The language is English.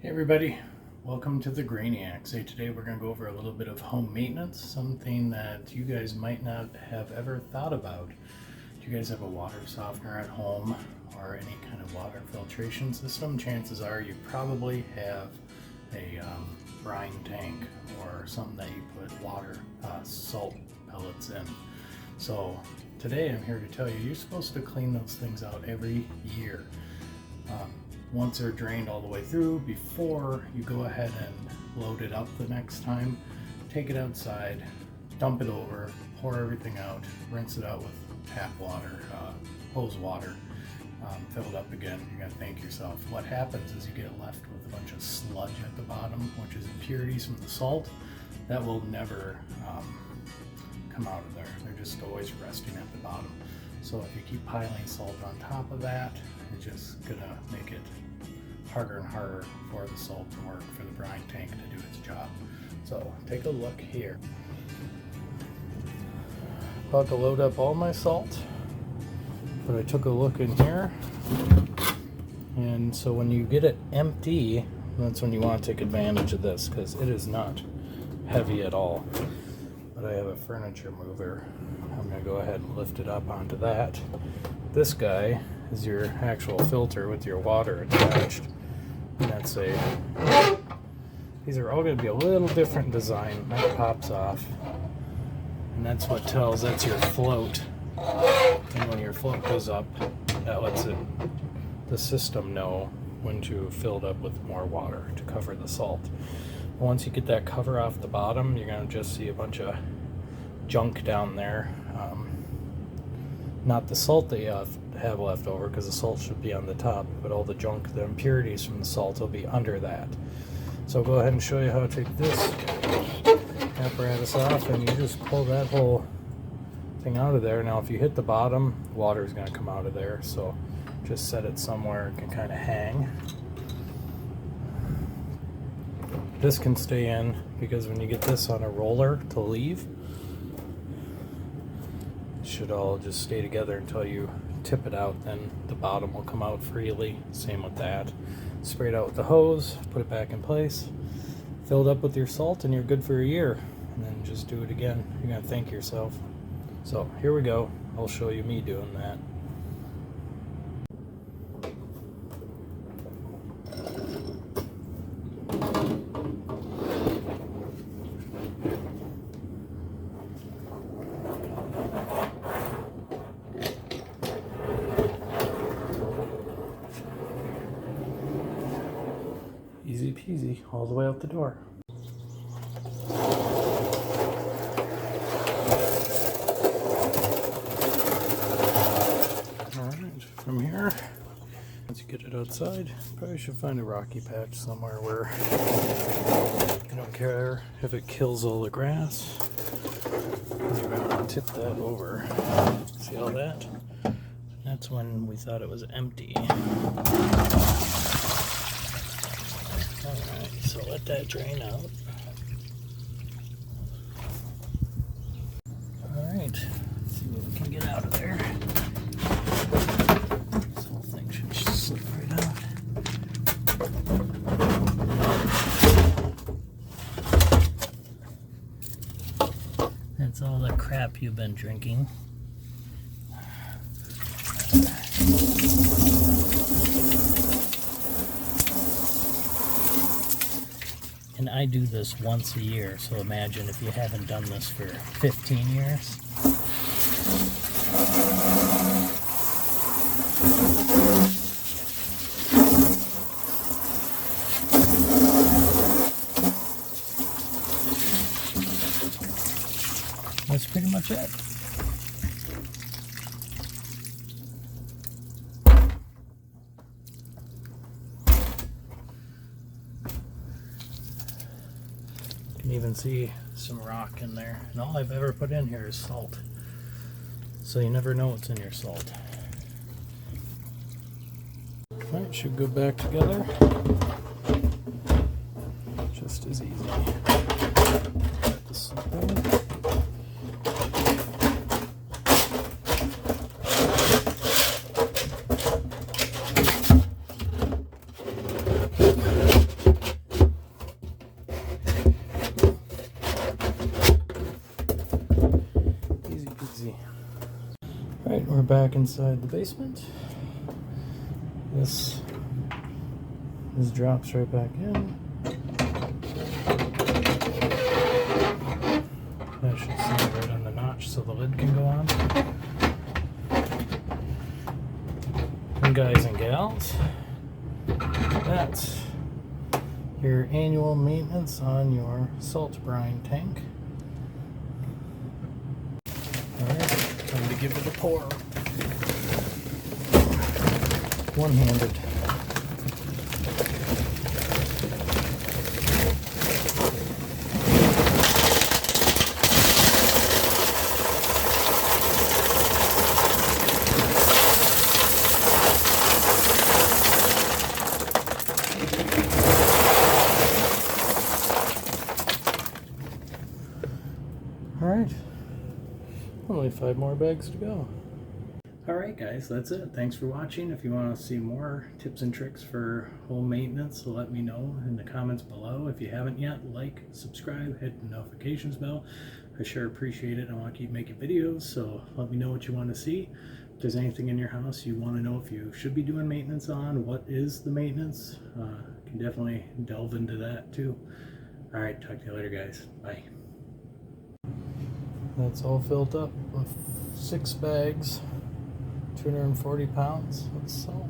Hey everybody, welcome to the Grainiacs. Today we're going to go over a little bit of home maintenance, something that you guys might not have ever thought about. Do you guys have a water softener at home or any kind of water filtration system? Chances are you probably have a brine tank or something that you put water, salt pellets in. So today I'm here to tell you, you're supposed to clean those things out every year. Once they're drained all the way through, before you go ahead and load it up the next time, take it outside, dump it over, pour everything out, rinse it out with tap water, hose water, fill it up again. You're gonna thank yourself. What happens is you get left with a bunch of sludge at the bottom, which is impurities from the salt that will never come out of there. They're just always resting at the bottom. So if you keep piling salt on top of that, it's just gonna make it harder and harder for the salt to work, for the brine tank to do its job. So take a look here. About to load up all my salt, but I took a look in here, and so when you get it empty, that's when you want to take advantage of this, because it is not heavy at all. But I have a furniture mover. I'm going to go ahead and lift it up onto that. This guy is your actual filter with your water attached. And that's these are all going to be a little different design. That pops off. And that's what tells, that's your float. And when your float goes up, that lets the system know when to fill it up with more water to cover the salt. Once you get that cover off the bottom, you're going to just see a bunch of junk down there. Not the salt that you have left over, because the salt should be on the top, but all the junk, the impurities from the salt will be under that. So I'll go ahead and show you how to take this apparatus off, and you just pull that whole thing out of there. Now if you hit the bottom, water is going to come out of there, so just set it somewhere it can kind of hang. This can stay in, because when you get this on a roller to leave, it should all just stay together until you tip it out. Then the bottom will come out freely. Same with that. Spray it out with the hose, put it back in place, fill it up with your salt, and you're good for a year. And then just do it again. You're going to thank yourself. So here we go. I'll show you me doing that. Easy peasy, all the way out the door. Alright, from here, once you get it outside, probably should find a rocky patch somewhere where you don't care if it kills all the grass. You're going to tip that over. See all that? That's when we thought it was empty. Alright, so let that drain out. Alright, let's see what we can get out of there. This whole thing should slip right out. That's all the crap you've been drinking. And I do this once a year, so imagine if you haven't done this for 15 years. That's pretty much it. You can even see some rock in there, and all I've ever put in here is salt, so you never know what's in your salt. Alright, should go back together just as easy. Let this slip in. back inside the basement. This drops right back in. That should sit right on the notch so the lid can go on. And guys and gals, that's your annual maintenance on your salt brine tank. Alright, time to give it a pour. One-handed. Alright, only 5 more bags to go. Alright guys, that's it. Thanks for watching. If you want to see more tips and tricks for home maintenance, let me know in the comments below. If you haven't yet, like, subscribe, hit the notifications bell. I sure appreciate it. I want to keep making videos, so let me know what you want to see. If there's anything in your house you want to know if you should be doing maintenance on, what is the maintenance, can definitely delve into that too. Alright, talk to you later guys. Bye. That's all filled up with 6 bags, 240 pounds of salt.